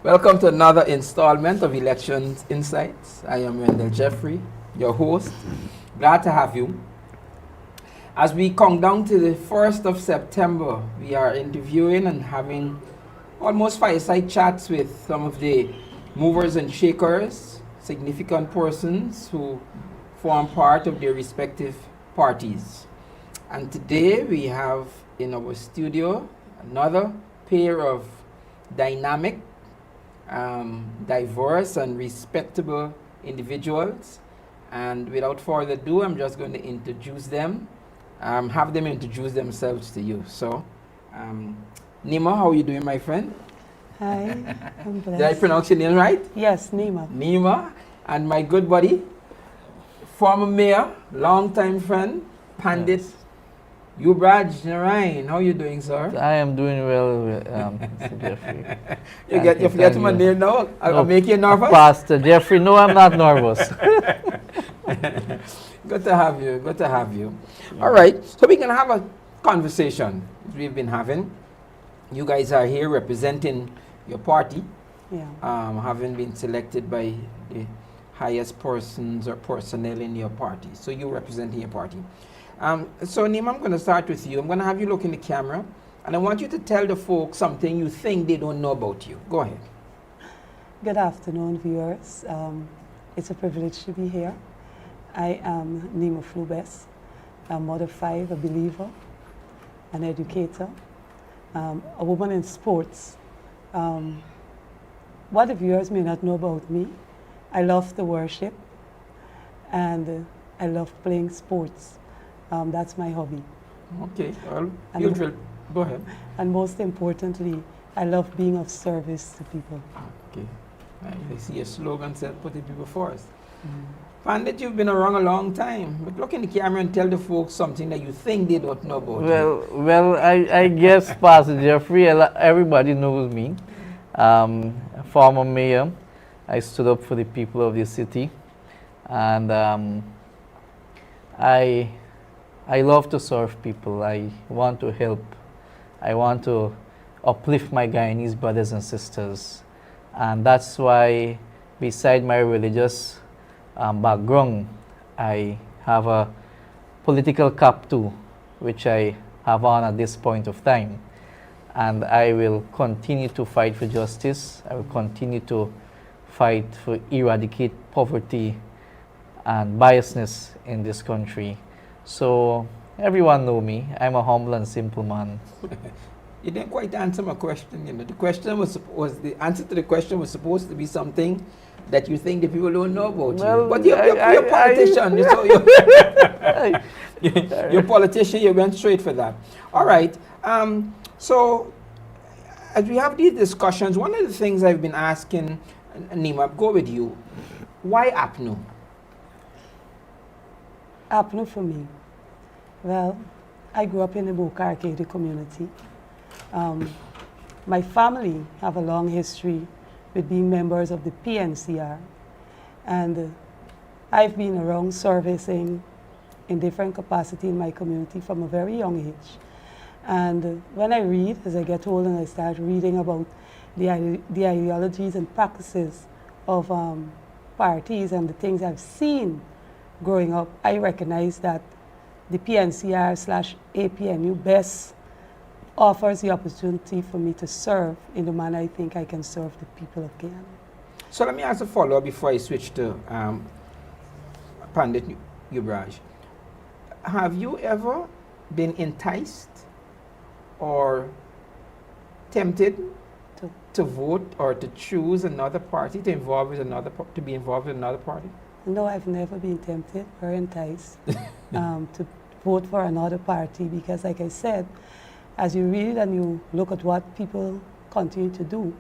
Welcome to another installment of Elections Insights. I am Wendell Jeffrey, your host. Glad to have you. As we come down to the 1st of September, we are interviewing and having almost fireside chats with some of the movers and shakers, significant persons who form part of their respective parties. And today we have in our studio another pair of dynamic, diverse and respectable individuals. And without further ado, I'm just going to introduce them, have them introduce themselves to you. So, Nima, how are you doing, my friend? Hi, I'm blessed. Did I pronounce your name right? Yes, Nima. Nima, and my good buddy, former mayor, longtime friend, Pandit Ubraj Narine. How are you doing, sir? I am doing well, Mr. Jeffrey. You forget my name now? I'll make you nervous? Pastor Jeffrey, no, I'm not nervous. Good to have you. Good to have you. Yeah. All right. So we can have a conversation we've been having. You guys are here representing your party, having been selected by the highest persons or personnel in your party. So you're representing your party. So Nima, I'm going to start with you. I'm going to have you look in the camera, and I want you to tell the folks something you think they don't know about you. Go ahead. Good afternoon, viewers. It's a privilege to be here. I am Nima Flue-Bess, a mother of 5, a believer, an educator, a woman in sports. What the viewers may not know about me, I love to worship, and I love playing sports. That's my hobby. Okay, well, go ahead. And most importantly, I love being of service to people. Okay. I see a slogan said, putting people first. Pandit, you've been around a long time, but look in the camera and tell the folks something that you think they don't know about you. Well, I guess, Pastor Jeffrey, everybody knows me. Former mayor, I stood up for the people of the city, and I love to serve people. I want to help. I want to uplift my Guyanese brothers and sisters. And that's why, beside my religious background, I have a political cap too, which I have on at this point of time. And I will continue to fight for justice. I will continue to fight for eradicate poverty and biasness in this country. So everyone know me. I'm a humble and simple man. You didn't quite answer my question. You know, the question was the answer to the question was supposed to be something that you think the people don't know about you. But you're a politician. You're a politician. You went straight for that. All right. So as we have these discussions, one of the things I've been asking, Nima, go with you. Why APNU? APNU for me. Well, I grew up in the Boca Arcade community. My family have a long history with being members of the PNCR. And I've been around servicing in different capacity in my community from a very young age. And when I read, as I get old and I start reading about the ideologies and practices of parties and the things I've seen growing up, I recognize that the PNCR/APNU best offers the opportunity for me to serve in the manner I think I can serve the people of Guyana. So let me ask a follow-up before I switch to Pandit Ubraj. Have you ever been enticed or tempted to vote or to choose another party, to be involved with another party? No, I've never been tempted or enticed to vote for another party because, like I said, as you read and you look at what people continue to do,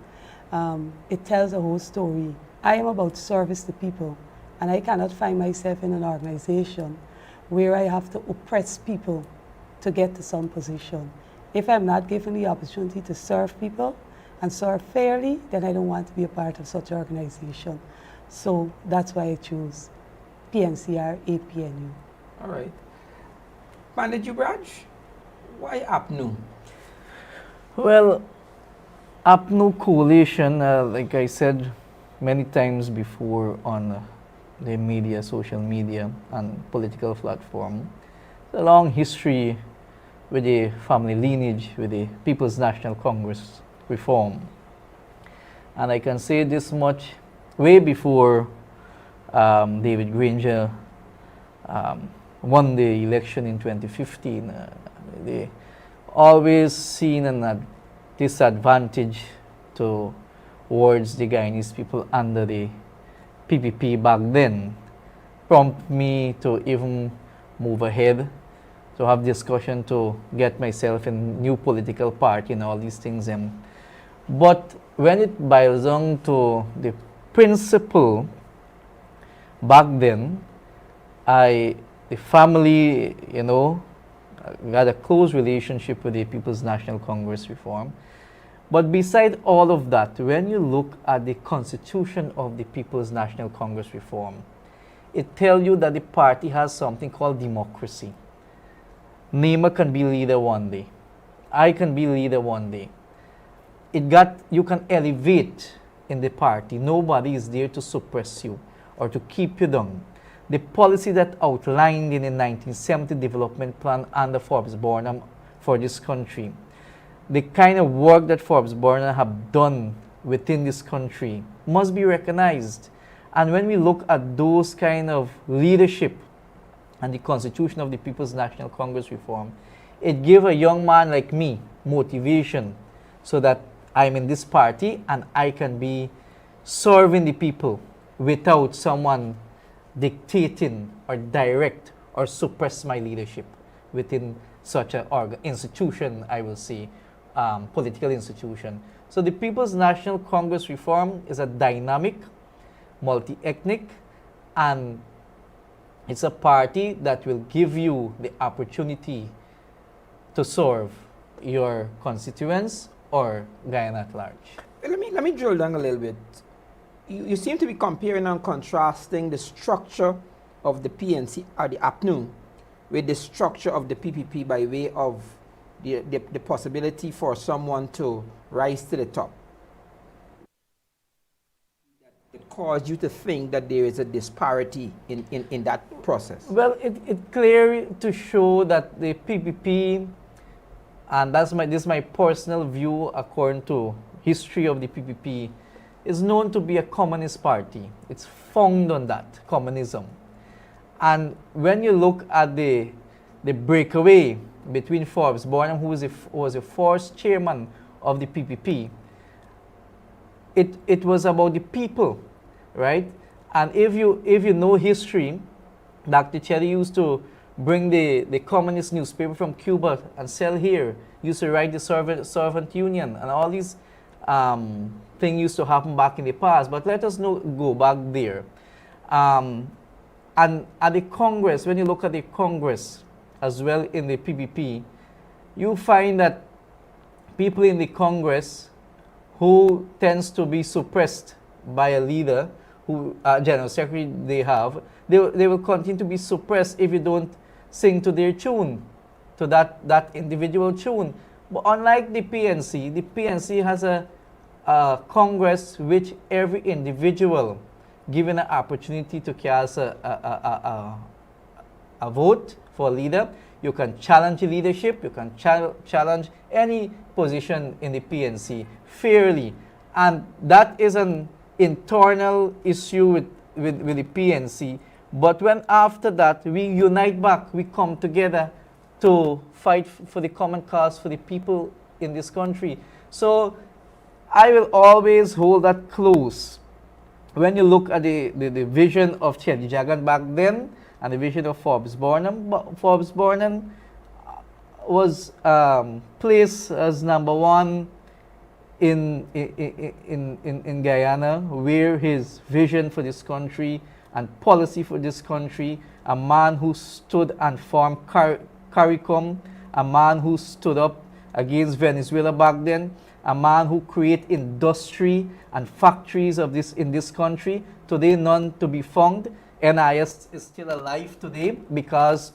it tells a whole story. I am about service to people, and I cannot find myself in an organization where I have to oppress people to get to some position. If I'm not given the opportunity to serve people and serve fairly, then I don't want to be a part of such an organization. So that's why I choose PNCR APNU. All right. Pandit Ubraj, why APNU? Well, APNU coalition, like I said many times before on the media, social media, and political platform, it's a long history with the family lineage, with the People's National Congress reform. And I can say this much, way before David Granger won the election in 2015, they always seen a disadvantage towards the Guyanese people under the PPP back then, prompt me to even move ahead, to have discussion, to get myself in new political party and all these things. But when it boils down to the principle, back then, the family, had a close relationship with the People's National Congress reform. But beside all of that, when you look at the constitution of the People's National Congress reform, it tells you that the party has something called democracy. Nima can be leader one day. I can be leader one day. You can elevate in the party. Nobody is there to suppress you or to keep you down. The policy that outlined in the 1970 development plan under Forbes-Burnham for this country, the kind of work that Forbes-Burnham have done within this country must be recognized. And when we look at those kind of leadership and the constitution of the People's National Congress reform, it gives a young man like me motivation so that I'm in this party and I can be serving the people without someone dictating or direct or suppress my leadership within such an institution, I will say, political institution. So the People's National Congress reform is a dynamic, multi-ethnic, and it's a party that will give you the opportunity to serve your constituents or Guyana at large. Let me drill down a little bit. You seem to be comparing and contrasting the structure of the PNC or the APNU with the structure of the PPP by way of the possibility for someone to rise to the top. It caused you to think that there is a disparity in that process. Well, it clear to show that the PPP, and this is my personal view according to history of the PPP, is known to be a communist party. It's founded on that, communism. And when you look at the breakaway between Forbes-Burnham, who was a first chairman of the PPP, it was about the people, right? And if you know history, Dr. Chetty used to bring the communist newspaper from Cuba and sell here, used to write the servant union, and all these things used to happen back in the past. But let us go back there. And at the Congress, when you look at the Congress as well in the PPP, you find that people in the Congress who tends to be suppressed by a leader, who general secretary they will continue to be suppressed if you don't sing to their tune, to that individual tune. But unlike the PNC has a Congress which every individual given an opportunity to cast a vote for a leader. You can challenge the leadership, you can challenge any position in the PNC fairly. And that is an internal issue with the PNC. But when after that we unite back, we come together to fight for the common cause for the people in this country. So I will always hold that close. When you look at the vision of Chetty Jagan back then and the vision of Forbes-Burnham, Forbes-Burnham was placed as number one in Guyana, where his vision for this country and policy for this country, a man who stood and formed CARICOM, a man who stood up against Venezuela back then, a man who created industry and factories in this country. Today, none to be found. NIS is still alive today because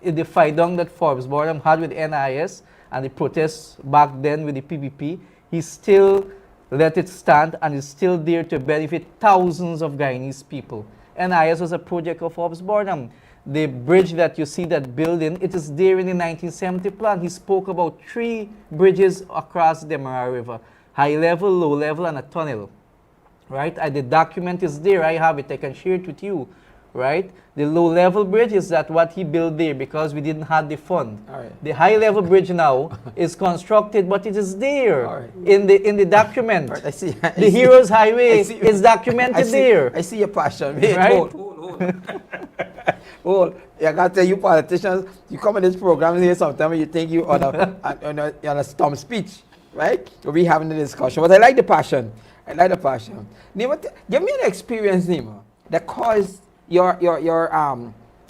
in the fight down that Forbes-Burnham had with NIS and the protests back then with the PPP, he still let it stand and is still there to benefit thousands of Guyanese people. NIS was a project of Forbes Burnham. The bridge that you see that building, it is there in the 1970 plan. He spoke about 3 bridges across the Demerara River, high level, low level, and a tunnel, right? And the document is there. I have it. I can share it with you, right? The low level bridge is that what he built there because we didn't have the fund. All right. The high level bridge now is constructed, but it is there All right. in the document. All right, I see. The Heroes Highway is documented there. I see your passion. Wait, Right? hold. Hold. I gotta tell you, politicians, you come in this program here sometimes and you think you on a stump speech, right? We having a discussion. But I like the passion. Nima, give me an experience, Nima, that caused your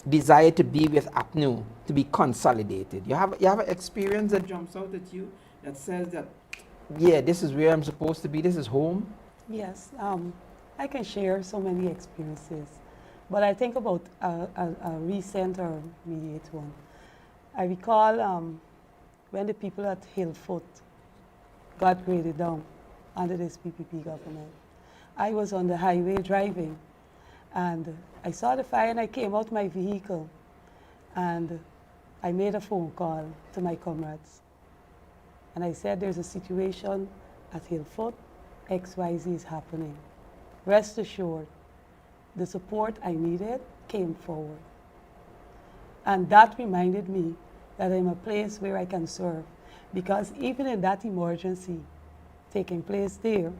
desire to be with APNU to be consolidated. You have an experience that jumps out at you that says that, yeah, this is where I'm supposed to be. This is home. Yes, I can share so many experiences, but I think about a recent or immediate one. I recall when the people at Hillfoot got graded down under this PPP government. I was on the highway driving, and I saw the fire, and I came out my vehicle, and I made a phone call to my comrades. And I said, there's a situation at Hillfoot, XYZ is happening. Rest assured, the support I needed came forward. And that reminded me that I'm a place where I can serve, because even in that emergency taking place there,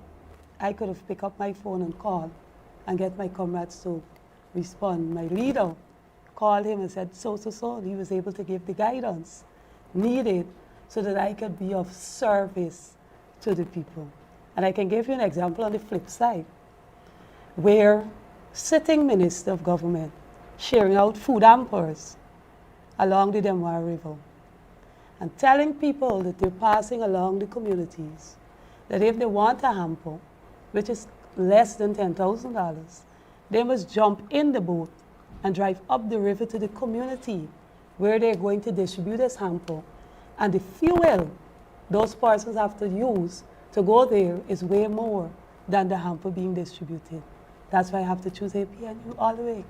I could have picked up my phone and called and get my comrades to respond. My leader called him and said, so. He was able to give the guidance needed so that I could be of service to the people. And I can give you an example on the flip side, where sitting minister of government sharing out food hampers along the Demerara River and telling people that they're passing along the communities that if they want a hamper, which is less than $10,000, they must jump in the boat and drive up the river to the community where they're going to distribute this hamper. And the fuel those persons have to use to go there is way more than the hamper being distributed. That's why I have to choose APNU all the way.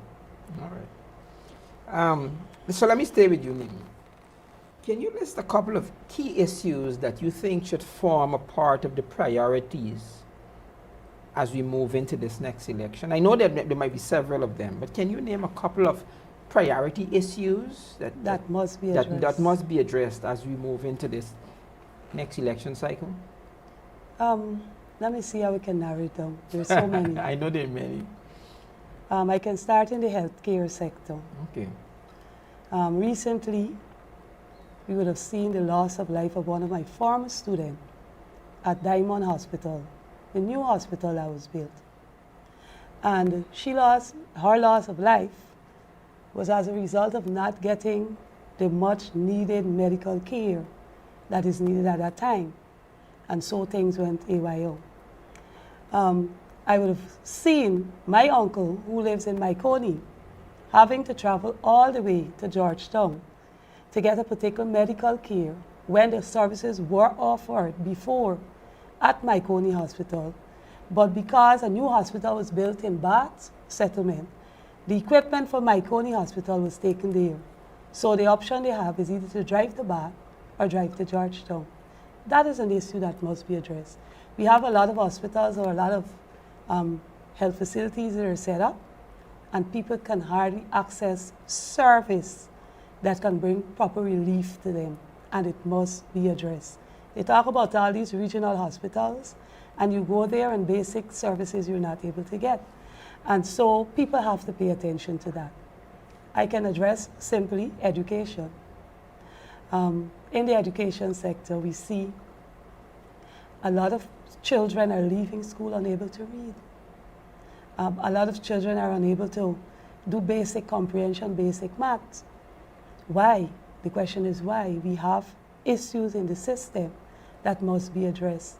All right. So let me stay with you, Nima. Can you list a couple of key issues that you think should form a part of the priorities as we move into this next election? I know that there might be several of them, but can you name a couple of priority issues that must be addressed? That must be addressed as we move into this next election cycle? Let me see how we can narrow it down. There's so many. I know there are many. I can start in the healthcare sector. Okay. Recently, we would have seen the loss of life of one of my former students at Diamond Hospital, the new hospital that was built. And her loss of life was as a result of not getting the much needed medical care that is needed at that time. And so things went AYO. I would have seen my uncle, who lives in Myconi, having to travel all the way to Georgetown to get a particular medical care when the services were offered before at Myconi Hospital. But because a new hospital was built in Bath Settlement, the equipment for Myconi Hospital was taken there. So the option they have is either to drive to Bath or drive to Georgetown. That is an issue that must be addressed. We have a lot of hospitals or a lot of health facilities that are set up, and people can hardly access service that can bring proper relief to them, and it must be addressed. They talk about all these regional hospitals, and you go there and basic services you're not able to get. And so people have to pay attention to that. I can address simply education. In the education sector, we see a lot of children are leaving school unable to read. A lot of children are unable to do basic comprehension, basic maths. Why? The question is why. We have issues in the system that must be addressed.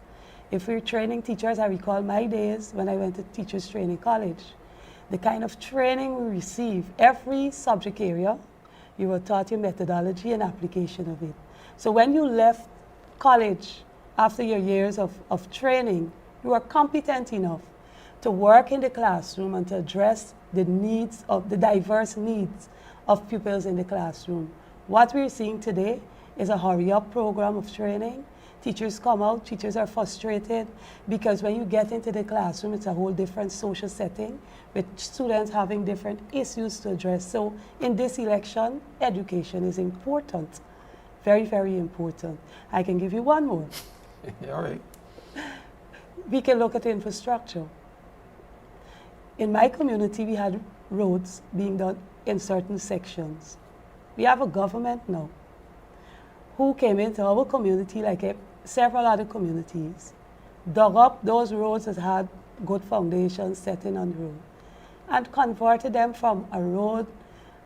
If we're training teachers, I recall my days when I went to teachers training college, the kind of training we receive, every subject area, you were taught your methodology and application of it. So when you left college after your years of training, you are competent enough to work in the classroom and to address the needs of the diverse needs of pupils in the classroom. What we're seeing today is a hurry-up program of training. Teachers come out, teachers are frustrated because when you get into the classroom, it's a whole different social setting with students having different issues to address. So in this election, education is important, very, very important. I can give you one more. All right. We can look at infrastructure. In my community, we had roads being done in certain sections. We have a government now who came into our community like several other communities, dug up those roads that had good foundations setting on the road, and converted them from a road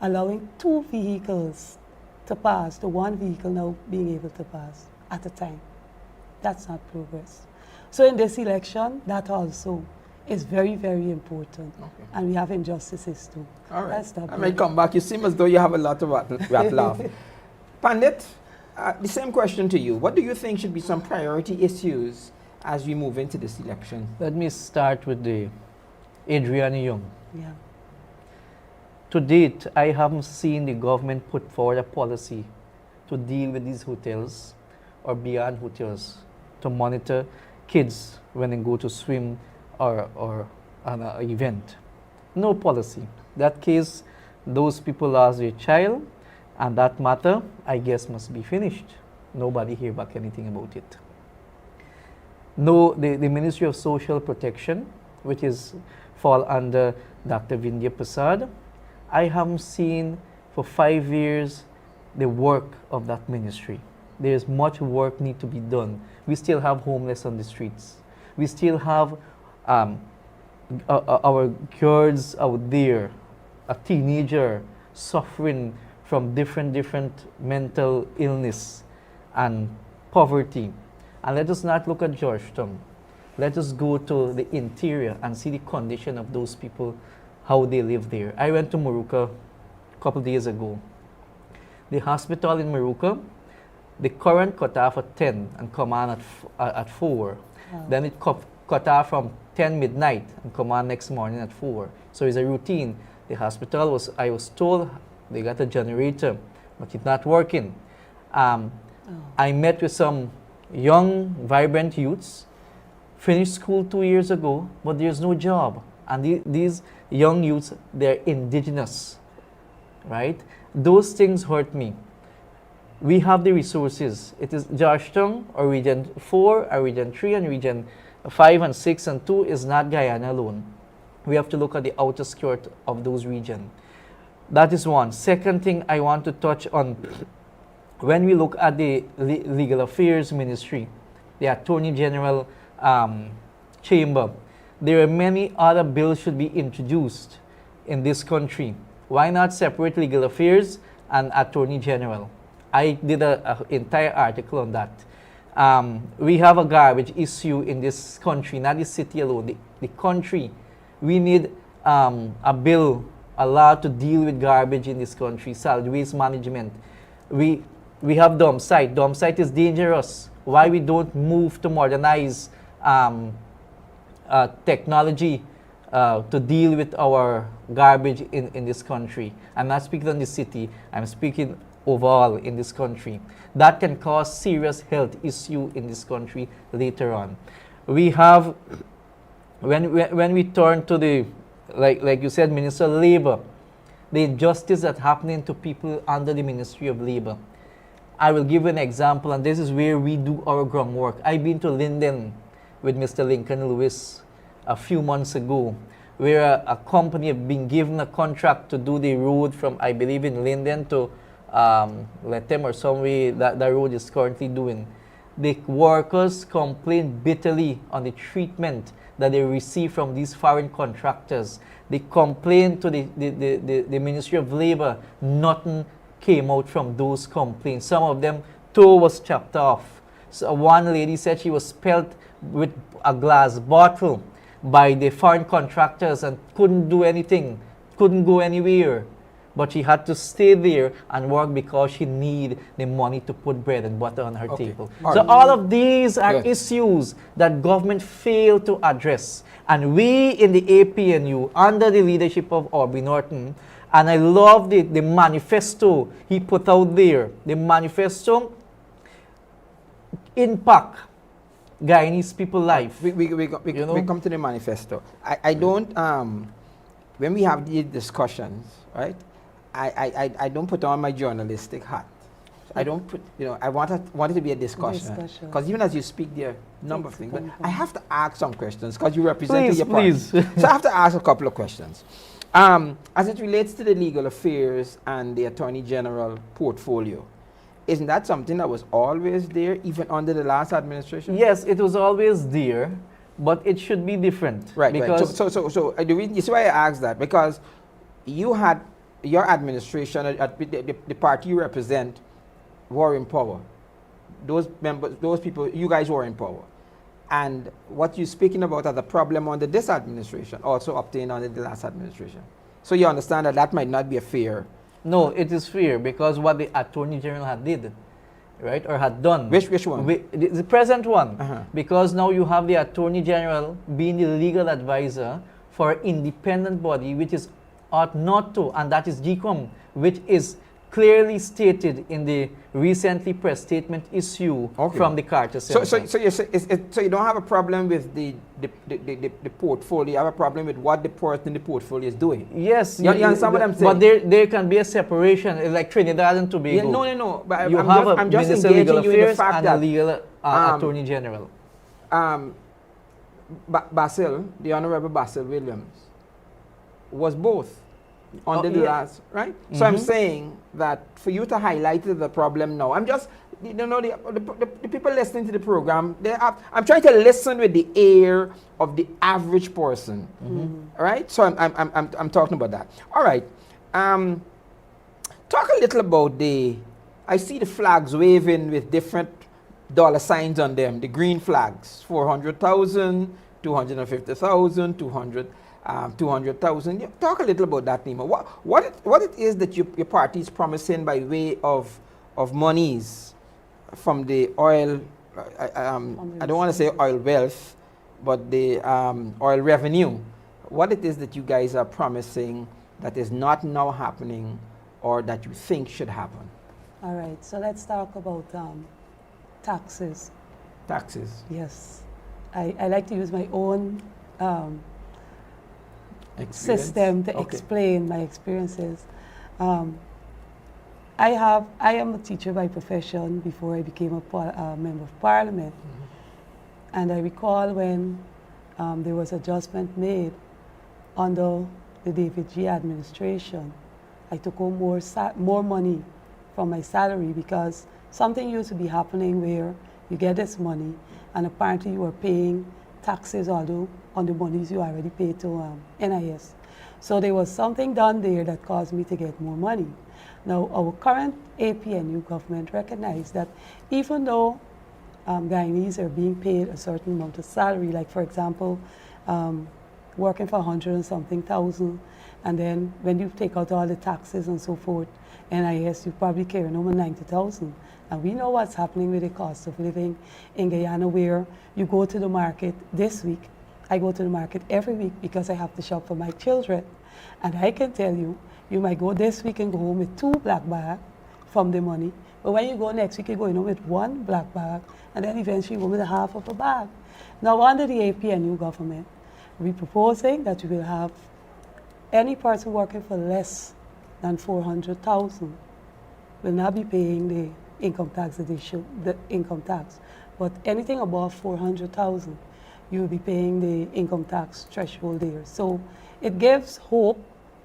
allowing 2 vehicles to pass to 1 vehicle now being able to pass at a time. That's not progress. So in this election, that also is very, very important. Okay. And we have injustices too. All right. I may come back. You seem as though you have a lot of laugh. Pandit, the same question to you. What do you think should be some priority issues as we move into this election? Let me start with the Adrian Young. Yeah. To date, I haven't seen the government put forward a policy to deal with these hotels or beyond hotels to monitor kids when they go to swim or an event. No policy. That case, those people lost their child, and that matter, I guess, must be finished. Nobody hear back anything about it. No, the Ministry of Social Protection, which is fall under Dr. Vindhya Prasad, I haven't seen for 5 years the work of that ministry. There's much work need to be done. We still have homeless on the streets. We still have our girls out there, a teenager suffering from different mental illness and poverty. And let us not look at Georgetown. Let us go to the interior and see the condition of those people, how they live there. I went to Maruka a couple days ago. The hospital in Maruka, the current cut off at 10 and come on at 4. Oh. Then it cut off from 10 midnight and come on next morning at 4. So it's a routine. The hospital I was told, they got a generator, but it's not working. I met with some young, vibrant youths, finished school 2 years ago, but there's no job. And these young youths, they're indigenous, right? Those things hurt me. We have the resources. It is Georgetown or Region 4 or Region 3 and Region 5 and 6 and 2 is not Guyana alone. We have to look at the outer skirt of those regions. That is one. Second thing I want to touch on, when we look at the Legal Affairs Ministry, the Attorney General Chamber, there are many other bills should be introduced in this country. Why not separate Legal Affairs and Attorney General? I did an entire article on that. We have a garbage issue in this country, not the city alone, the country. We need a bill, a law to deal with garbage in this country, solid waste management. We have dump site. Dump site is dangerous. Why we don't move to modernize technology to deal with our garbage in this country? I'm not speaking on the city, I'm speaking overall in this country. That can cause serious health issue in this country later on. We have, when we turn to the, like you said, Minister of Labor, the injustice that's happening to people under the Ministry of Labor. I will give an example, and this is where we do our groundwork. I've been to Linden with Mr. Lincoln Lewis a few months ago, where a company had been given a contract to do the road from, I believe, in Linden to Letem or some way that the road is currently doing. The workers complain bitterly on the treatment that they receive from these foreign contractors. They complain to the Ministry of Labor. Nothing came out from those complaints. Some of them, toe was chopped off. So one lady said she was spelt with a glass bottle by the foreign contractors and couldn't do anything, couldn't go anywhere. but she had to stay there and work because she need the money to put bread and butter on her table. So all of these are issues that government failed to address. And we in the APNU, under the leadership of Ubraj Narine, and I love the manifesto he put out there. The manifesto impact Guyanese people's life. We come to the manifesto. I don't, when we have these discussions, right, I don't put on my journalistic hat. I don't put, I want it to be a discussion. Because even as you speak, there are a number of things. But I have to ask some questions because you represent your party. Please. So I have to ask a couple of questions. As it relates to the legal affairs and the Attorney General portfolio, isn't that something that was always there, even under the last administration? Yes, it was always there, but it should be different. Right, because So the reason, you see why I asked that, because you had your administration, the party you represent, were in power. Those members, those people, you guys were in power. And what you're speaking about as a problem under this administration also obtained under the last administration. So you understand that that might not be a fair. No, it is fair because what the Attorney General had did, right, or had done. Which one? The present one. Because now you have the Attorney General being the legal advisor for an independent body which is ought not to, and that is GCOM, which is clearly stated in the recently press statement issue from the Carter Center. So you don't have a problem with the portfolio, you have a problem with what the person in the portfolio is doing. Yes. You understand what I'm saying? But there can be a separation, like Trinidad and Tobago. No. But I'm just engaging you in the fact that legal Attorney General. Basil, the Honorable Basil Williams, was both under the last, right? So I'm saying that for you to highlight the problem now, I'm just, the people listening to the program, I'm trying to listen with the ear of the average person, right? So I'm talking about that. All right. Talk a little about I see the flags waving with different dollar signs on them, the green flags, 400,000, 250,000, 200,000. Talk a little about that, Nima. What it is that your party is promising by way of monies from the oil, I don't want to say oil wealth, but the oil revenue. What it is that you guys are promising that is not now happening or that you think should happen? All right, so let's talk about taxes. Taxes. Yes. I like to use my own system to explain my experiences. I am a teacher by profession before I became a member of parliament. And I recall when there was adjustment made under the David G. administration, I took home more money from my salary because something used to be happening where you get this money and apparently you are paying taxes although on the monies you already paid to NIS. So there was something done there that caused me to get more money. Now our current APNU government recognized that even though Guyanese are being paid a certain amount of salary, like for example, working for 100 and something thousand, and then when you take out all the taxes and so forth, NIS, you probably carry over 90,000. And we know what's happening with the cost of living in Guyana, where you go to the market this week. I go to the market every week because I have to shop for my children. And I can tell you, you might go this week and go home with 2 black bags from the money. But when you go next week, you're going home with 1 black bag, and then eventually you go with a half of a bag. Now, under the APNU government, we're proposing that we will have any person working for less than 400,000 will not be paying the income tax that they should, the income tax. But anything above 400,000, you will be paying the income tax threshold there. So it gives hope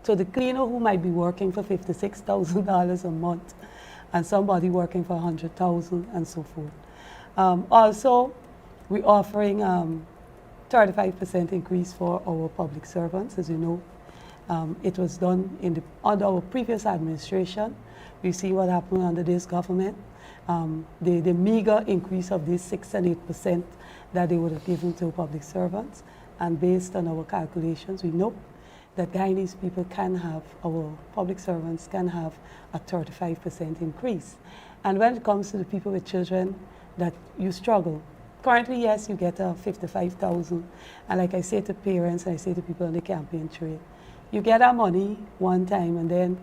to the cleaner who might be working for $56,000 a month and somebody working for 100,000 and so forth. Also, we're offering 35% increase for our public servants, as you know. It was done under our previous administration. We see what happened under this government. The meager increase of this 6 and 8% that they would have given to public servants. And based on our calculations, we know that Guyanese people can have, our public servants can have a 35% increase. And when it comes to the people with children that you struggle, currently, yes, you get 55,000. And like I say to parents, and I say to people on the campaign trail, you get that money one time and then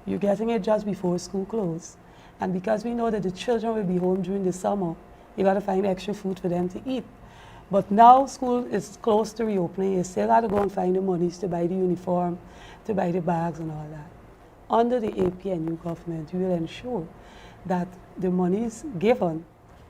you're getting it just before school closes. And because we know that the children will be home during the summer, you got to find extra food for them to eat. But now school is close to reopening, you still got to go and find the monies to buy the uniform, to buy the bags and all that. Under the APNU government, we will ensure that the monies given,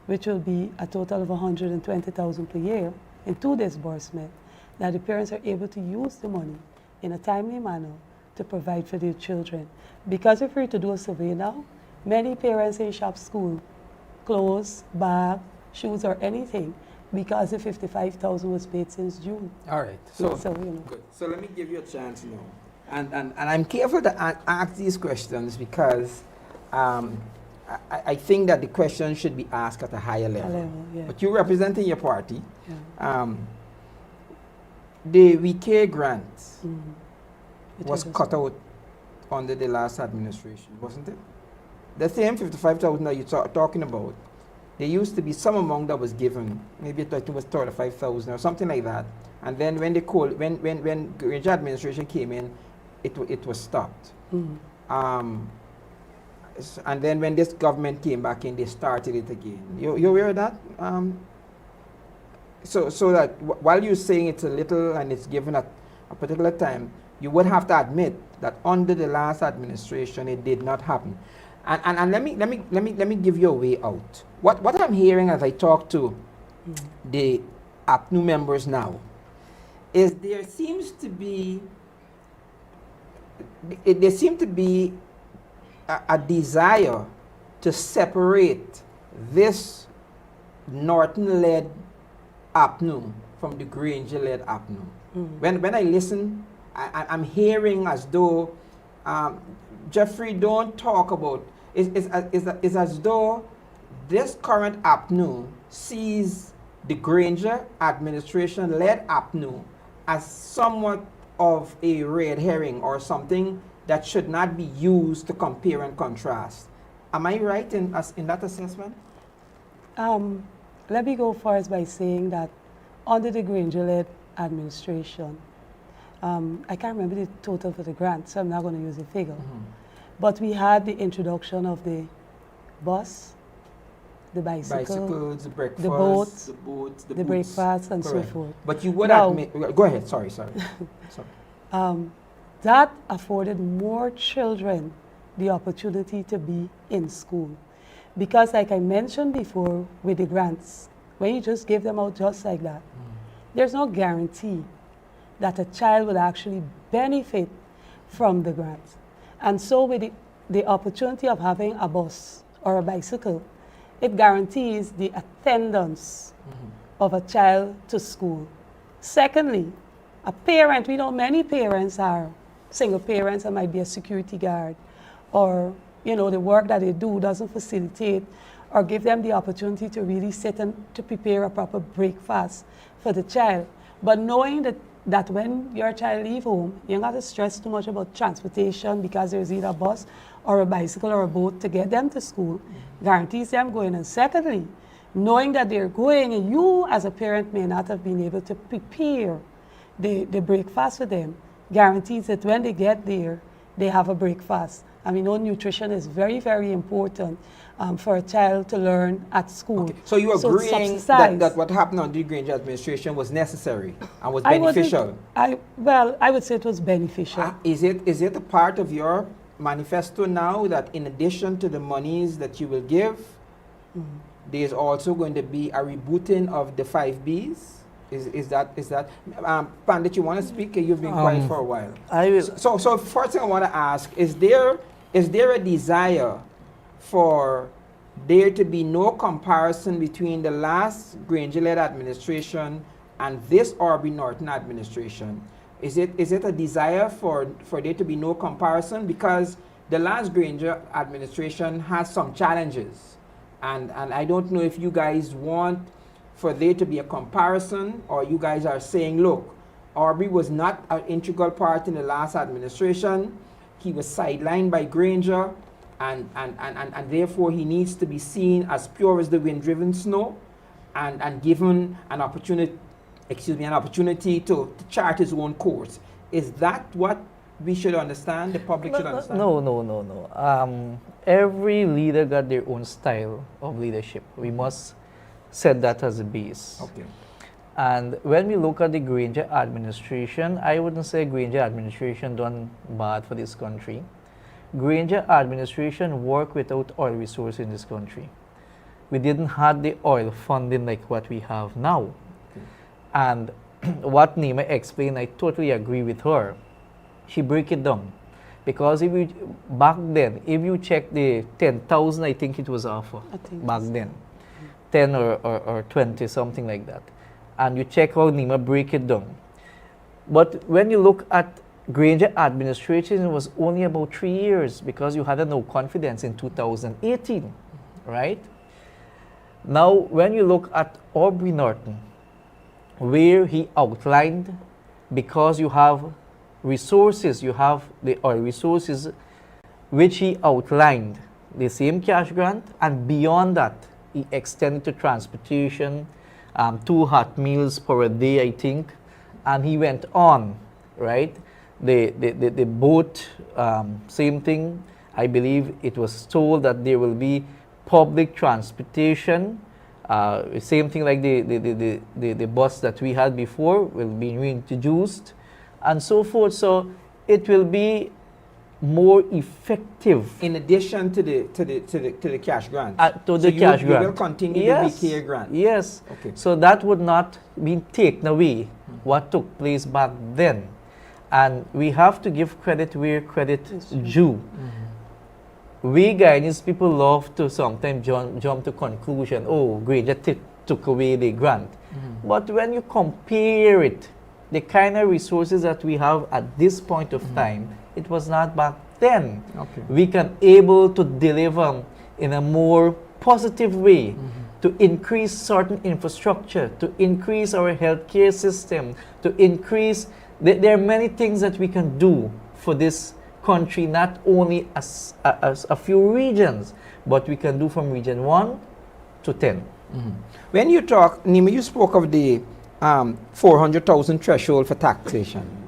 which will be a total of 120,000 per year in 2 disbursements, that the parents are able to use the money in a timely manner to provide for their children. Because if we were to do a survey now, many parents in shop school, clothes, bag, shoes, or anything, because the 55,000 was paid since June. All right. So, you know. good. So let me give you a chance now. And I'm careful to ask these questions because I think that the questions should be asked at a higher level. Yeah. But you're representing your party. Yeah. The WK grant It was cut out under the last administration, wasn't it? The same 55,000 that you're talking about, there used to be some amount that was given, maybe it was 35,000 or something like that. And then when when Granger administration came in, it was stopped. And then when this government came back in, they started it again. You aware of that? So that while you're saying it's a little and it's given at a particular time, you would have to admit that under the last administration it did not happen. And let me give you a way out. What I'm hearing as I talk to the APNU members now is there seems to be a desire to separate this Norton-led APNU from the Granger-led APNU. When I listen, I'm hearing as though Jeffrey don't talk about it's as though this current APNU sees the Granger administration-led APNU as somewhat of a red herring or something that should not be used to compare and contrast. Am I right in that assessment? Let me go first by saying that under the Granger-led administration, I can't remember the total for the grant, so I'm not going to use the figure. But we had the introduction of the bus, the bicycles, the breakfast, the boats, the the breakfast, and Correct. so forth. But you would Now- admit, go ahead, sorry. That afforded more children the opportunity to be in school. Because like I mentioned before with the grants, when you just give them out just like that, there's no guarantee that a child will actually benefit from the grant. And so with the opportunity of having a bus or a bicycle, it guarantees the attendance of a child to school. Secondly, a parent, we know many parents are single parents and might be a security guard, or the work that they do doesn't facilitate or give them the opportunity to really sit and to prepare a proper breakfast for the child. But knowing that when your child leave home, you don't have to stress too much about transportation because there's either a bus or a bicycle or a boat to get them to school, guarantees them going. And secondly, knowing that they're going and you as a parent may not have been able to prepare the breakfast for them, guarantees that when they get there, they have a breakfast. And we know nutrition is very, very important for a child to learn at school. Okay. So you agreeing that what happened under the Granger administration was necessary and was beneficial? I would say it was beneficial. Is it a part of your manifesto now that in addition to the monies that you will give, there's also going to be a rebooting of the 5Bs? Is that Pandit, you want to speak? You've been quiet for a while. I will. So first thing I want to ask, is there a desire for there to be no comparison between the last Granger-led administration and this Ubraj Narine administration? Is it a desire for there to be no comparison? Because the last Granger administration has some challenges. And I don't know if you guys want for there to be a comparison, or you guys are saying, look, Aubrey was not an integral part in the last administration. He was sidelined by Granger, and therefore he needs to be seen as pure as the wind-driven snow, and given an opportunity, to chart his own course. Is that what we should understand, the public should understand? No. Every leader got their own style of leadership. We must set that as a base. Okay. And when we look at the Granger administration, I wouldn't say Granger administration done bad for this country. Granger administration worked without oil resources in this country. We didn't have the oil funding like what we have now. Okay. And what Nima explained, I totally agree with her. She break it down. Because back then, if you check the 10,000, I think it was offer back then. 10 or 20, something like that. And you check how Nima break it down. But when you look at Granger administration, it was only about 3 years because you had no confidence in 2018, right? Now, when you look at Aubrey Norton, where he outlined, because you have resources, you have the oil resources, which he outlined, the same cash grant, and beyond that, he extended to transportation, 2 hot meals per a day, I think, and he went on, right? The boat, same thing. I believe it was told that there will be public transportation, same thing like the bus that we had before will be reintroduced, and so forth. So it will be more effective. In addition to the cash grant. Cash grant. You will continue the BKA grant. Yes. Okay. So that would not be taken away. What took place back then, and we have to give credit where credit is due. We Guyanese people love to sometimes jump to conclusion. Oh, Granger took away the grant. But when you compare it, the kind of resources that we have at this point of time, it was not back then. Okay. We can able to deliver in a more positive way, to increase certain infrastructure, to increase our healthcare system, to increase. There are many things that we can do for this country, not only as a few regions, but we can do from region 1 to 10. When you talk, Nima, you spoke of the 400,000 threshold for taxation.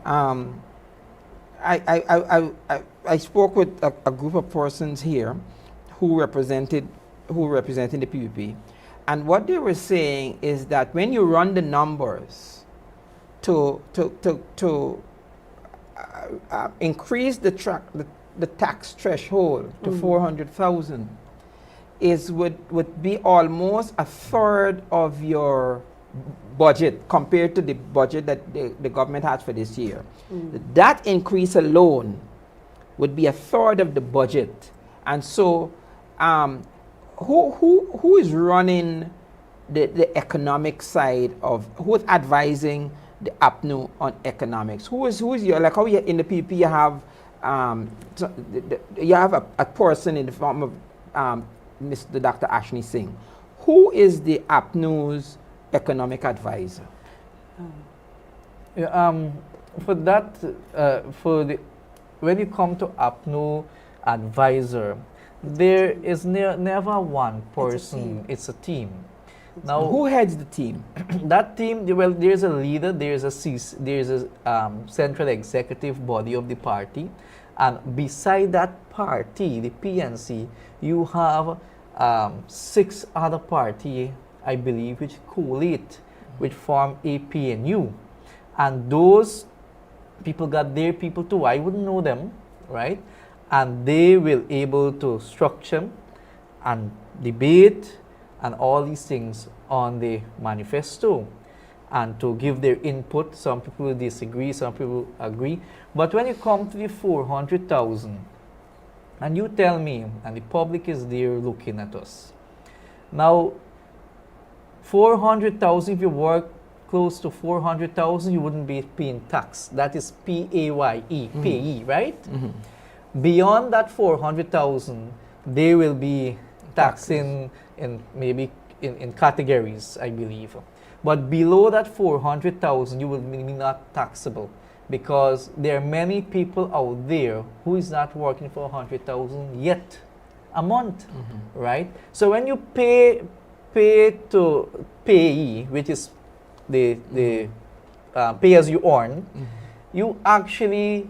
I spoke with a group of persons here who represented the PPP, and what they were saying is that when you run the numbers to increase the tax threshold to 400,000 would be almost a third of your budget compared to the budget that the government has for this year. That increase alone would be a third of the budget. And so who is running the economic side of, who is advising the APNU on economics? Who is your, like how in the PP you have a person in the form of Mr. Dr. Ashni Singh. Who is the APNU's economic advisor? For that, when you come to APNU advisor, there is never one person. It's a team. Now, who heads the team? That team, well, there's a leader, there's a central executive body of the party, and beside that party, the PNC, you have 6 other parties, I believe, which collate, which form a PNU. And those people got their people too. I wouldn't know them, right? And they will able to structure and debate and all these things on the manifesto and to give their input. Some people will disagree, some people agree. But when you come to the 400,000, and you tell me, and the public is there looking at us. Now, 400,000, if you work close to 400,000, you wouldn't be paying tax. That is PAYE, payee, right? Beyond that 400,000, they will be taxing in maybe in categories, I believe. But below that 400,000, you will be not taxable, because there are many people out there who is not working for 100,000 yet a month, right? So when you pay to payee, which is the pay as you earn, you actually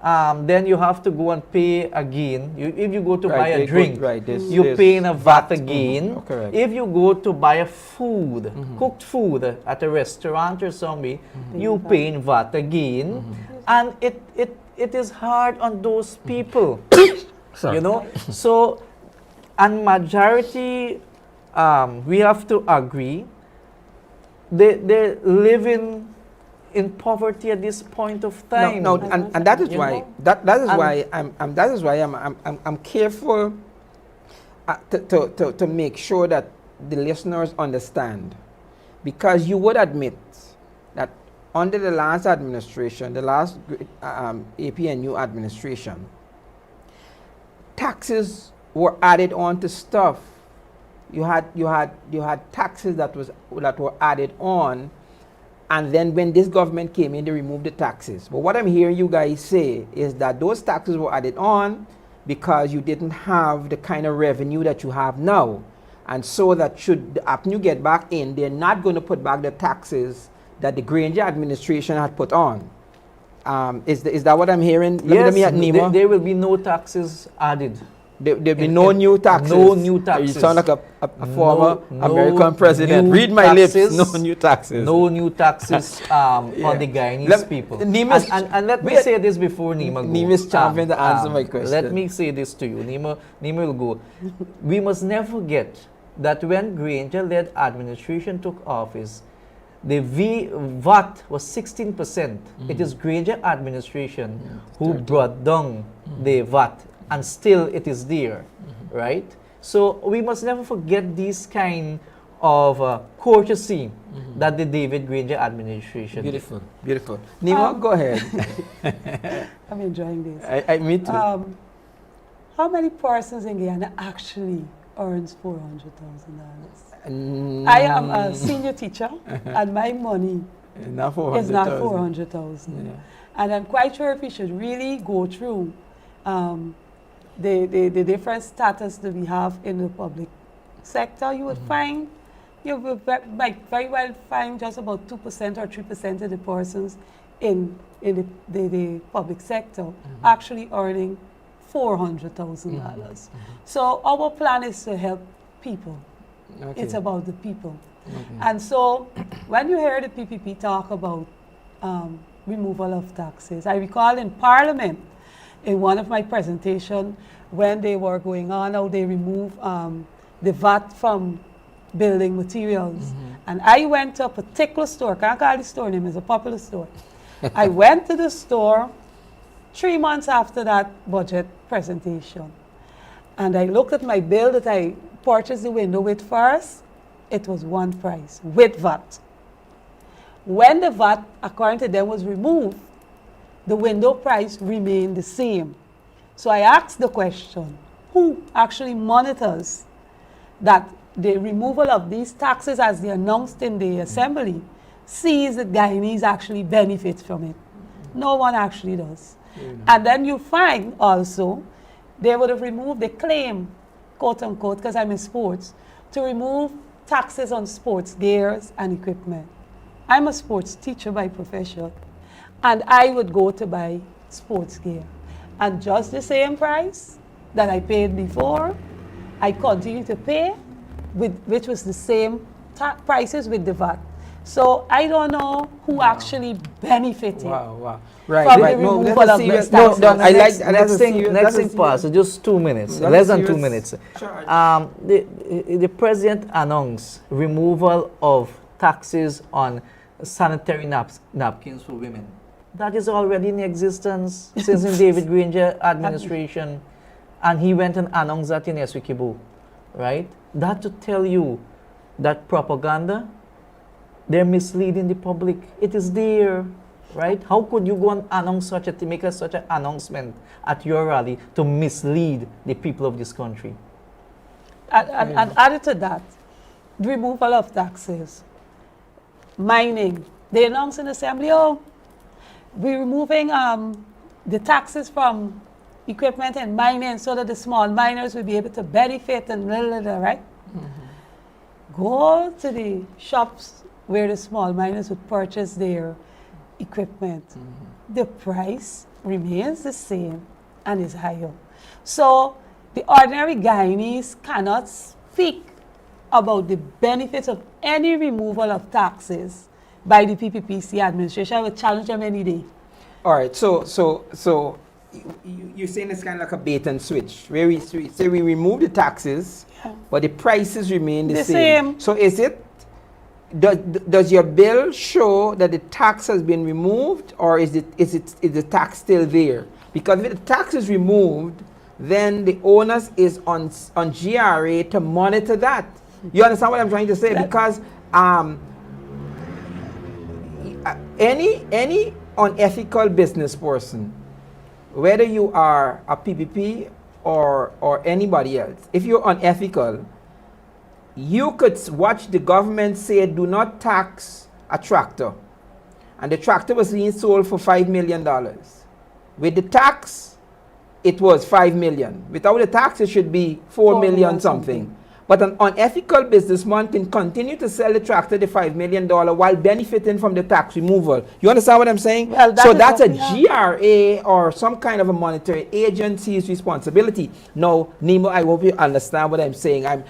then you have to go and pay again. If you go to buy a drink, you pay in a VAT again. If you go to buy a food, cooked food at a restaurant or somewhere, you pay in VAT again. And it is hard on those people. You know, so, and majority, we have to agree, they're living in poverty at this point of time. No, and that is why that is why I'm careful to make sure that the listeners understand, because you would admit that under the last administration, the last APNU administration, taxes were added on to stuff. You had taxes that were added on, and then when this government came in, they removed the taxes. But what I'm hearing you guys say is that those taxes were added on because you didn't have the kind of revenue that you have now, and so that should the APNU get back in, they're not going to put back the taxes that the Granger administration had put on. Is that what I'm hearing? Yes, let me at Nima. There will be no taxes added. There'll be no new taxes. No new taxes. You sound like a former American president. Read my taxes, lips. No new taxes. No new taxes on the Guyanese people. And let me say this before Nima goes. Nima is champion to answer my question. Let me say this to you. Nima will go. We must never forget that when Granger-led administration took office, the VAT was 16%. It is Granger administration who brought down the VAT, and still it is there, right? So we must never forget this kind of courtesy that the David Granger administration did. Beautiful. Nima, go ahead. I'm enjoying this. Me too. How many persons in Guyana actually earns $400,000? I am a senior teacher, and my money is not 400,000. Yeah. And I'm quite sure if we should really go through the different status that we have in the public sector, you would find, might very well find just about 2% or 3% of the persons in the public sector actually earning $400,000. So our plan is to help people. Okay. It's about the people. Okay. And so when you hear the PPP talk about removal of taxes, I recall in Parliament, in one of my presentations, when they were going on how they remove the VAT from building materials. And I went to a particular store, can't call the store name, it's a popular store. I went to the store 3 months after that budget presentation. And I looked at my bill that I purchased the window with first. It was one price, with VAT. When the VAT, according to them, was removed, the window price remained the same. So I asked the question, who actually monitors that the removal of these taxes, as they announced in the assembly, sees that Guyanese actually benefit from it? No one actually does. And then you find also, they would have removed the claim, quote unquote, because I'm in sports, to remove taxes on sports gears and equipment. I'm a sports teacher by profession, and I would go to buy sports gear. And just the same price that I paid before, I continue to pay, which was the same prices with the VAT. So I don't know who actually benefited. Wow. From the removal of these taxes. Next thing, Pastor, just 2 minutes, less than 2 minutes. The president announced removal of taxes on sanitary napkins for women. That is already in existence since in David Granger administration, and he went and announced that in Eswikibu, right? That to tell you that propaganda, they're misleading the public. It is there, right? How could you go and announce such an announcement at your rally to mislead the people of this country? And added to that, the removal of taxes. mining. They announced in assembly, oh, we're removing the taxes from equipment and mining so that the small miners will be able to benefit and blah, blah, blah, right? Go to the shops where the small miners would purchase their equipment. The price remains the same and is higher. So the ordinary Guyanese cannot speak about the benefits of any removal of taxes by the PPPC administration. I would challenge them any day. All right, so you're saying it's kind of like a bait and switch, where we say we remove the taxes, but the prices remain the same. So is it, does your bill show that the tax has been removed, or is the tax still there? Because if the tax is removed, then the onus is on GRA to monitor that. You understand what I'm trying to say? Because any unethical business person, whether you are a PPP or anybody else, if you're unethical, you could watch the government say, do not tax a tractor. And the tractor was being sold for $5 million. With the tax, it was $5 million. Without the tax, it should be $4 million something. But an unethical businessman can continue to sell the tractor the $5 million while benefiting from the tax removal. You understand what I'm saying? Well, so that's a GRA or some kind of a monetary agency's responsibility. Now, Nima, I hope you understand what I'm saying. I'm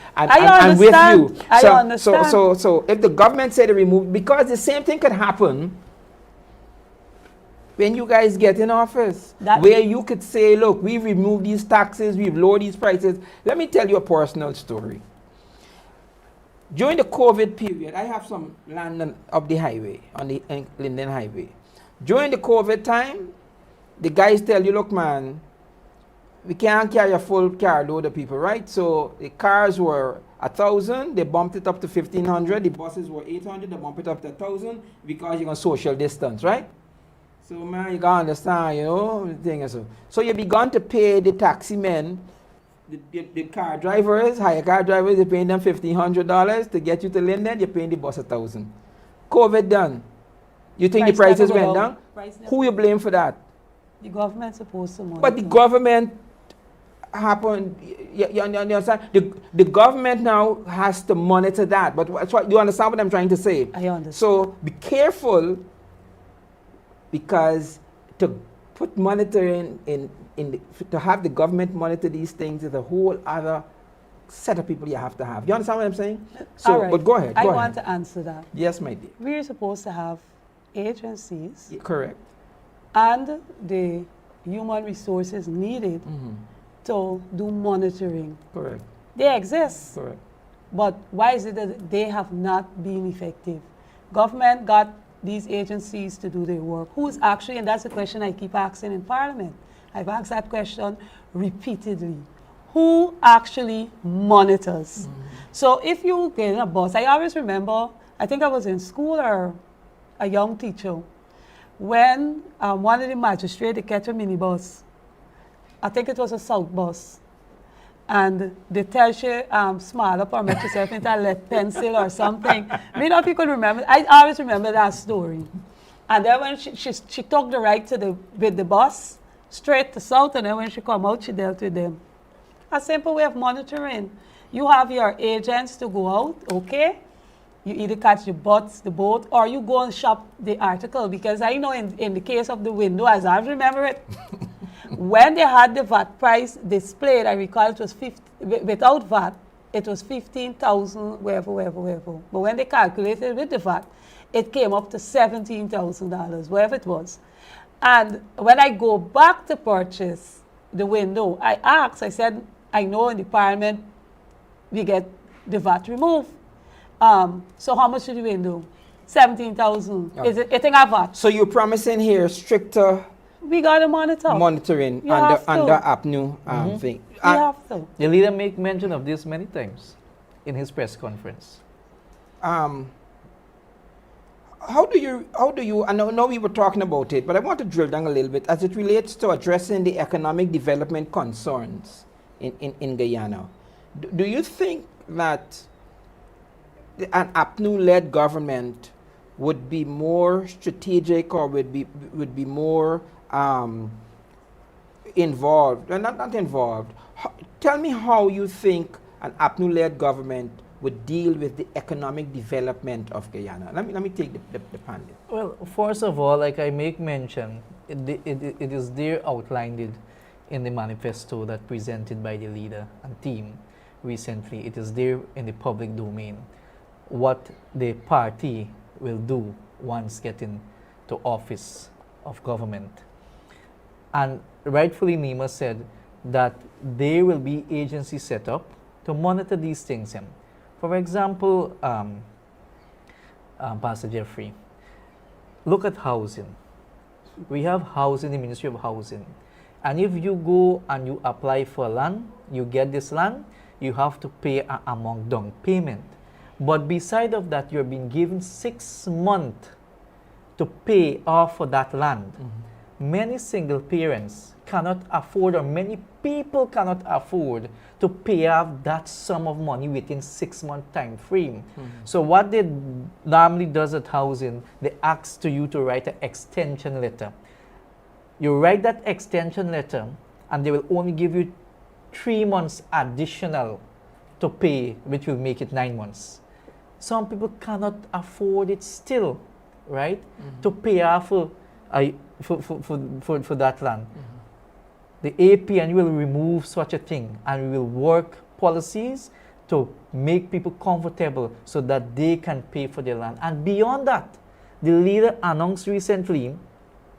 with you. I understand. So if the government said to remove, because the same thing could happen when you guys get in office, where you could say, look, we've removed these taxes, we've lowered these prices. Let me tell you a personal story. During the COVID period, I have some land up the highway, on the Linden Highway. During the COVID time, the guys tell you, look, man, we can't carry a full carload of people, right? So the cars were 1,000, they bumped it up to 1,500. The buses were 800, they bumped it up to 1,000 because you're going to social distance, right? So, man, you got to understand, you know, the thing is so you begun to pay the taxi men, the car drivers, hire car drivers, you're paying them $1,500 to get you to Linden, you're paying the bus 1,000. COVID done. You think the prices went down? Who you blame for that? The government's supposed to monitor. But the government happened, you understand? The government now has to monitor that. But you understand what I'm trying to say? I understand. So be careful, because to put monitoring to have the government monitor these things is a whole other set of people you have to have. You understand what I'm saying? So, all right. But go ahead. I want to answer that. Yes, my dear. We're supposed to have agencies. Correct. And the human resources needed to do monitoring. Correct. They exist. Correct. But why is it that they have not been effective? Government got these agencies to do their work. Who's actually, and that's the question I keep asking in Parliament. I've asked that question repeatedly. Who actually monitors? So if you get in a bus, I always remember, I think I was in school or a young teacher, when one of the magistrates, they catch a minibus. I think it was a South bus. And they tell she smile up or make yourself into a lead pencil or something. Many of people remember. I always remember that story. And then when she took the right with the bus straight to South, and then when she come out, she dealt with them. A simple way of monitoring. You have your agents to go out, okay? You either catch the boat, or you go and shop the article. Because I know in the case of the window, as I remember it, when they had the VAT price displayed, I recall it was without VAT, it was 15,000, wherever. But when they calculated with the VAT, it came up to $17,000, wherever it was. And when I go back to purchase the window, I said, I know in the Parliament we get the VAT removed. So how much is the window? 17,000. Okay. Is it a VAT? So you're promising here stricter We got to monitor. monitoring You under have to. APNU thing. We have to. The leader make mention of this many times in his press conference. How do you, I know we were talking about it, but I want to drill down a little bit as it relates to addressing the economic development concerns in Guyana. Do you think that an APNU-led government would be more strategic or would be more involved, not involved. Tell me how you think an APNU-led government would deal with the economic development of Guyana. Let me take the panel. Well, first of all, like I make mention, it is there outlined in the manifesto that presented by the leader and team recently. It is there in the public domain what the party will do once getting to office of government. And rightfully Nima said that there will be agencies set up to monitor these things. For example, Pastor Jeffrey, look at housing. We have housing, the Ministry of Housing. And if you go and you apply for land, you get this land, you have to pay an amount down payment. But beside of that, you're being given 6 months to pay off for that land. Many single parents cannot afford, or many people cannot afford to pay off that sum of money within 6 month time frame. So what they normally does at housing, they ask to you to write an extension letter. You write that extension letter and they will only give you 3 months additional to pay, which will make it 9 months. Some people cannot afford it still, right? To pay off for that land. The APN will remove such a thing, and we will work policies to make people comfortable so that they can pay for their land. And beyond that, the leader announced recently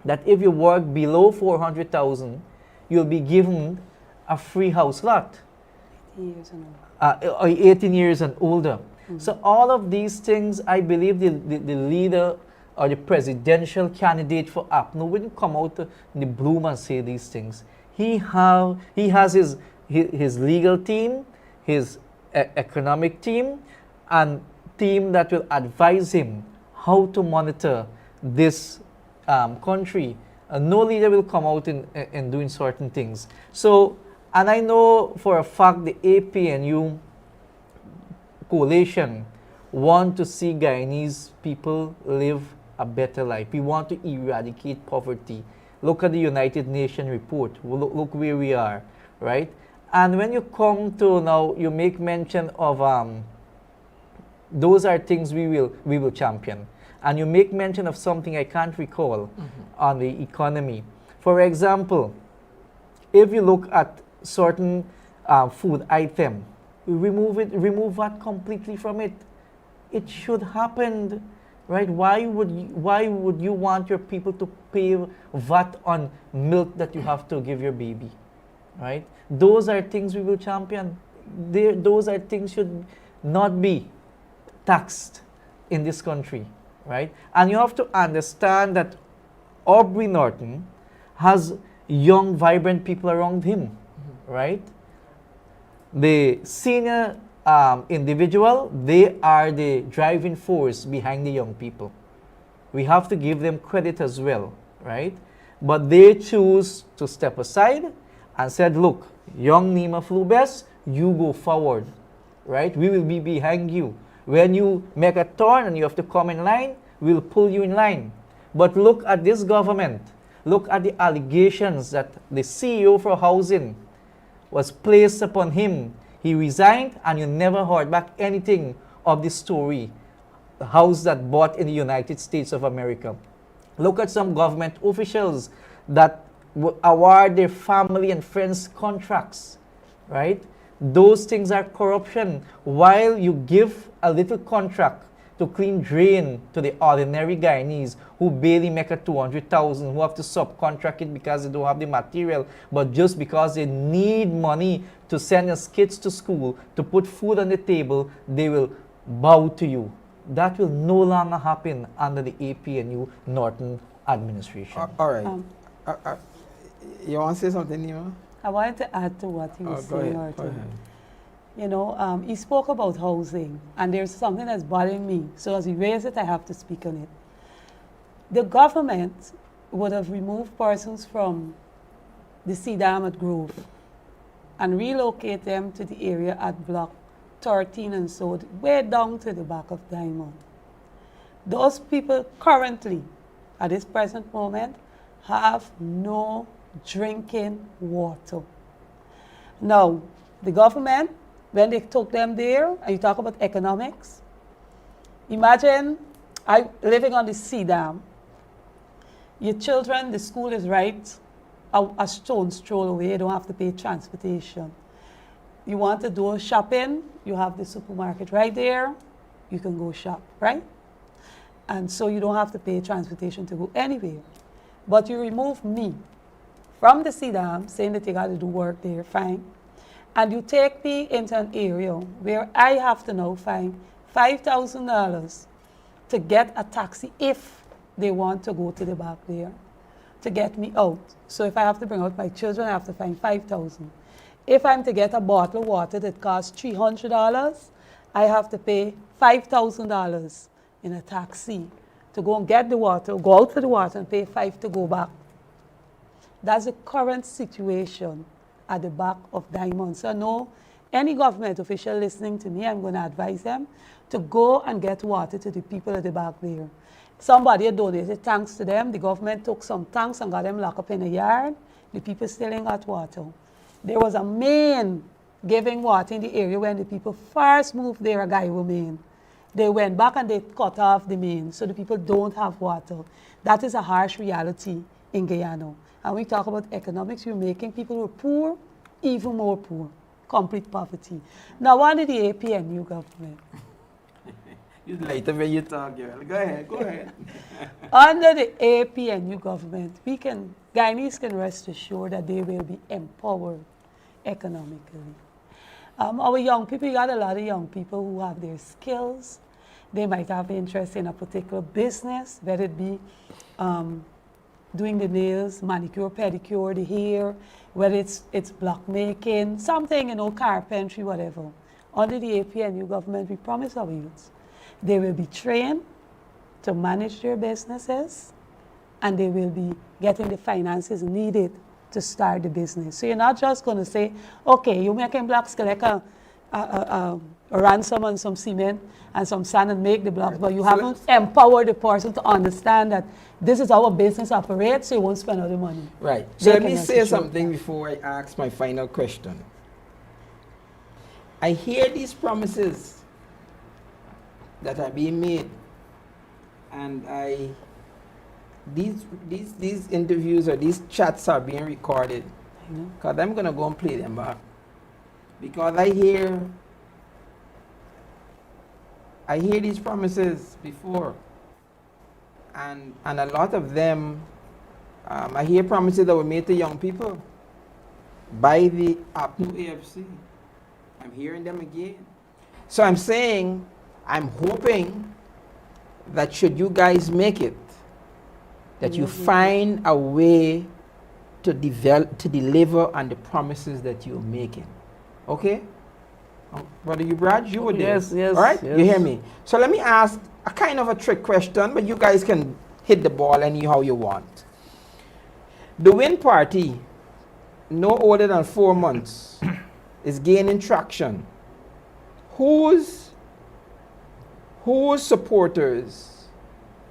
that if you work below 400,000, you'll be given a free house lot. 18 years and older. 18 years and older. So all of these things, I believe the leader or the presidential candidate for APNU wouldn't come out in the bloom and say these things. He has his legal team, his economic team, and team that will advise him how to monitor this country. No leader will come out in doing certain things. So, and I know for a fact the APNU coalition want to see Guyanese people live a better life. We want to eradicate poverty. Look at the United Nations report. Look where we are, right? And when you come to now, you make mention of those are things we will champion. And you make mention of something I can't recall on the economy. For example, if you look at certain food item, remove that completely from it. It should happen, right? Why would you want your people to pay VAT on milk that you have to give your baby, right? Those are things we will champion. Those are things should not be taxed in this country, right? And you have to understand that Ubraj Narine has young, vibrant people around him, right? The senior individual, they are the driving force behind the young people. We have to give them credit as well, right? But they choose to step aside and said, look, young Nima Flue-Bess, you go forward, right? We will be behind you. When you make a turn and you have to come in line, we'll pull you in line. But look at this government. Look at the allegations that the CEO for housing was placed upon him. He resigned and you never heard back anything of this story. The house that bought in the United States of America. Look at some government officials that award their family and friends contracts, right? Those things are corruption. While you give a little contract to clean drain to the ordinary Guyanese who barely make a 200,000, who have to subcontract it because they don't have the material, but just because they need money to send their kids to school, to put food on the table, they will bow to you. That will no longer happen under the APNU Norton administration. All right. You want to say something, Nima? I wanted to add to what he was saying, Go Norton. ahead. You know, he spoke about housing, and there's something that's bothering me. So as he raised it, I have to speak on it. The government would have removed persons from the Cedar at Grove and relocate them to the area at Block 13 and so way down to the back of Diamond. Those people currently, at this present moment, have no drinking water. Now, the government, when they took them there, and you talk about economics, imagine I living on the sea dam. Your children, the school is right a stone's throw away. You don't have to pay transportation. You want to do shopping, you have the supermarket right there. You can go shop, right? And so you don't have to pay transportation to go anywhere. But you remove me from the sea dam, saying that you got to do work there, fine. And you take me into an area where I have to now find $5,000 to get a taxi if they want to go to the back there, to get me out. So if I have to bring out my children, I have to find $5,000. If I'm to get a bottle of water that costs $300, I have to pay $5,000 in a taxi to go and get the water, go out for the water and pay $5 to go back. That's the current situation at the back of Diamond. So no, any government official listening to me, I'm going to advise them to go and get water to the people at the back there. Somebody had donated tanks to them. The government took some tanks and got them locked up in a yard. The people still ain't got water. There was a man giving water in the area when the people first moved there, a guy was main. They went back and they cut off the main, so the people don't have water. That is a harsh reality in Guyana. And we talk about economics, you're making people who are poor even more poor, complete poverty. Now, under the APNU government. You later when you talk, girl. Go ahead. Under the APNU government, Guyanese can rest assured that they will be empowered economically. Our young people, you got a lot of young people who have their skills. They might have interest in a particular business, whether it be doing the nails, manicure, pedicure, the hair, whether it's block making, something, carpentry, whatever. Under the APNU government, we promise our youths they will be trained to manage their businesses, and they will be getting the finances needed to start the business. So you're not just going to say, okay, you're making blocks, collect a ransom and some cement and some sand and make the blocks, but you haven't empowered the person to understand that this is how a business operates, so you won't spend all the money. Right. So let me say something before I ask my final question. I hear these promises that are being made, and these interviews or these chats are being recorded, because I'm going to go and play them back, because I hear these promises before, and a lot of them, I hear promises that were made to young people by the APNU AFC. I'm hearing them again. So I'm saying, I'm hoping that should you guys make it, that you find a way to deliver on the promises that you're making. Okay? Brother Ubraj, you were there. Yes. All right? Yes. You hear me? So let me ask a kind of a trick question, but you guys can hit the ball anyhow you want. The Win Party, no older than 4 months, is gaining traction. Whose supporters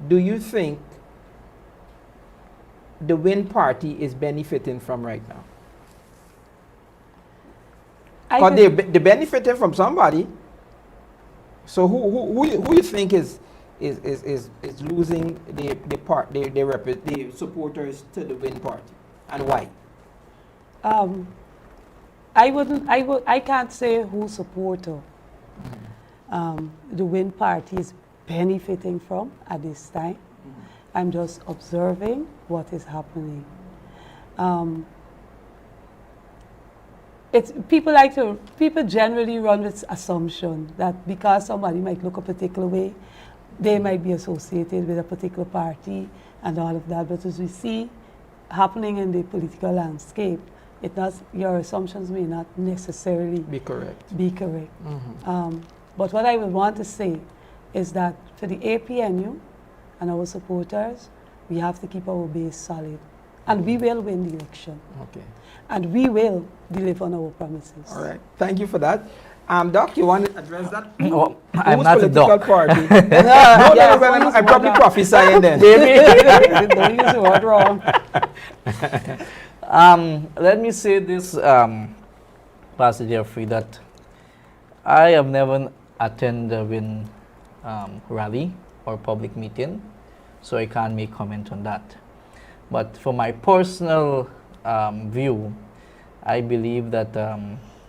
do you think the Win Party is benefiting from right now? Because they're benefiting from somebody. So who you think is losing the supporters to the Win Party, and why? I can't say who supporter the Win Party is benefiting from at this time. I'm just observing what is happening. People generally run with assumption that because somebody might look a particular way, they might be associated with a particular party and all of that. But as we see happening in the political landscape, your assumptions may not necessarily be correct. But what I would want to say is that for the APNU and our supporters, we have to keep our base solid. And we will win the election. Okay. And we will deliver on our promises. All right. Thank you for that. Doc, you want to address that? Oh, I'm Whose not a political doc. party? No, No, yes, well, don't use I'm the probably word prophesying then. don't use the word wrong. Let me say this, Pastor Jeffrey, that I have never attended a rally or public meeting, so I can't make comment on that. But for my personal view, I believe that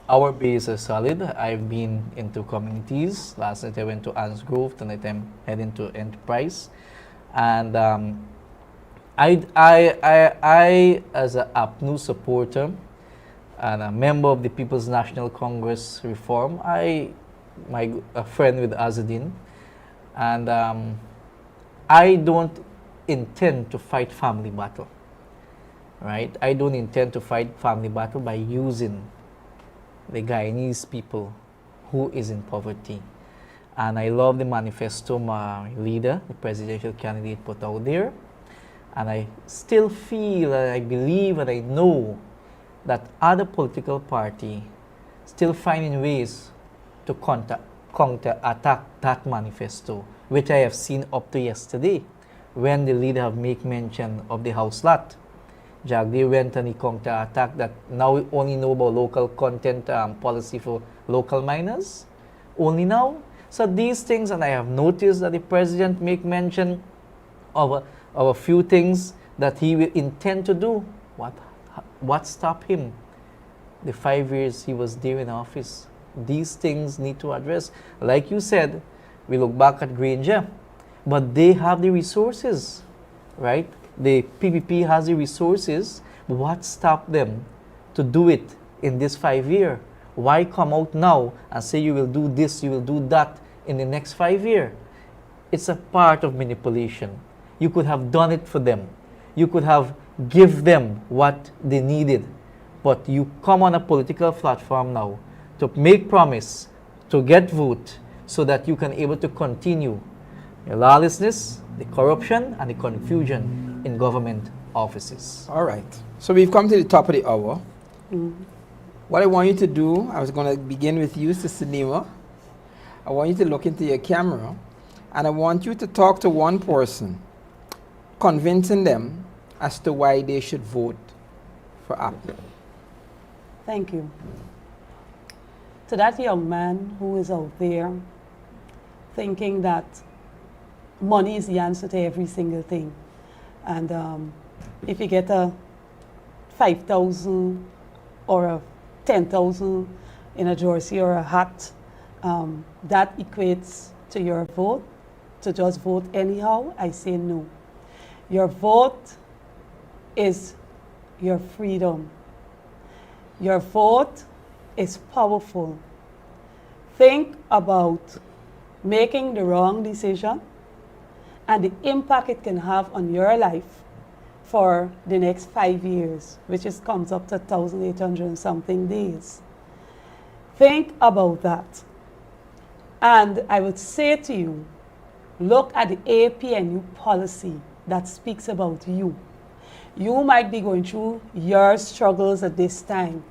our base is solid. I've been into communities. Last night I went to Anne's Grove. Tonight I'm heading to Enterprise. And I as a APNU supporter and a member of the People's National Congress Reform, a friend with Azadin, and I don't intend to fight family battle, right? I don't intend to fight family battle by using the Guyanese people who is in poverty. And I love the manifesto my leader, the presidential candidate, put out there. And I still feel, and I believe, and I know that other political party still finding ways to counter-attack that manifesto, which I have seen up to yesterday, when the leader have make mention of the house lot. Jagdi went and he counter-attacked that now we only know about local content policy for local minors, only now. So these things, and I have noticed that the president make mention of a few things that he will intend to do. What stopped him? The 5 years he was there in office. These things need to address. Like you said, we look back at Granger, but they have the resources, right? The PPP has the resources. What stopped them to do it in this 5 year? Why come out now and say you will do this, you will do that in the next 5 year? It's a part of manipulation. You could have done it for them. You could have give them what they needed. But you come on a political platform now to make promise, to get vote, so that you can able to continue the lawlessness, the corruption, and the confusion in government offices. All right. So we've come to the top of the hour. What I want you to do, I was going to begin with you, Sister Nima. I want you to look into your camera, and I want you to talk to one person, convincing them as to why they should vote for APNU. Thank you. To that young man who is out there thinking that money is the answer to every single thing, and if you get a 5,000 or a 10,000 in a jersey or a hat, that equates to your vote, to just vote anyhow, I say no. Your vote is your freedom. Your vote is powerful. Think about making the wrong decision and the impact it can have on your life for the next 5 years, which comes up to 1,800 and something days. Think about that. And I would say to you, look at the APNU policy that speaks about you. You might be going through your struggles at this time.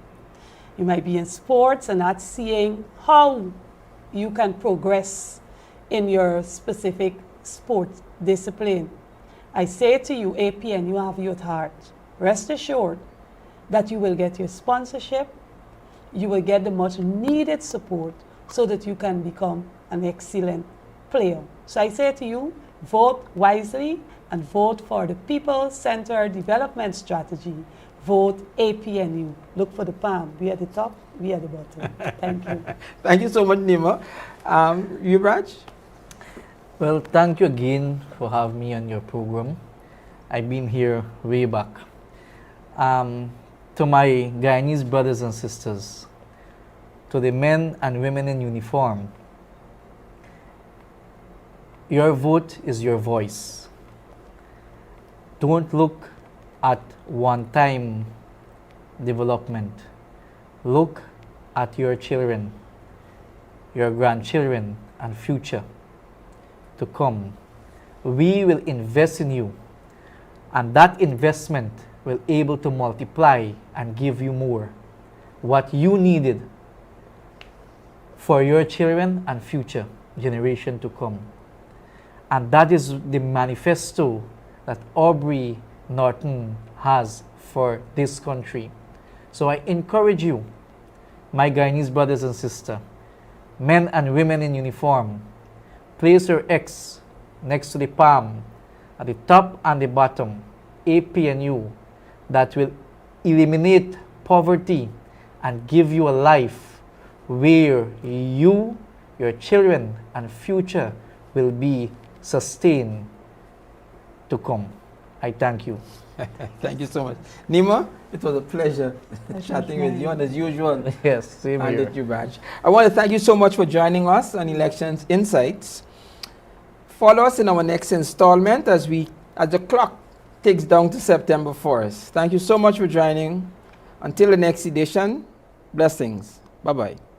You might be in sports and not seeing how you can progress in your specific sport discipline. I say to you, APN, you have your heart. Rest assured that you will get your sponsorship, you will get the much needed support so that you can become an excellent player. So I say to you, vote wisely and vote for the people-centered development strategy. Vote APNU. Look for the palm. We at the top, we at the bottom. Thank you. Thank you so much, Nima. Ubraj? Well, thank you again for having me on your program. I've been here way back. To my Guyanese brothers and sisters, to the men and women in uniform, your vote is your voice. Don't look at one-time development. Look at your children, your grandchildren, and future to come. We will invest in you, and that investment will able to multiply and give you more. What you needed for your children and future generation to come. And that is the manifesto that Ubraj Narine has for this country. So I encourage you, my Guyanese brothers and sisters, men and women in uniform, place your X next to the palm, at the top and the bottom, APNU, that will eliminate poverty and give you a life where you, your children, and future will be sustained to come. I thank you. Thank you so much. Nima, it was a pleasure chatting with you, and as usual, Yes, same and here. at Ubraj. I want to thank you so much for joining us on Elections Insights. Follow us in our next installment as the clock ticks down to September 1st. Thank you so much for joining. Until the next edition, blessings. Bye-bye.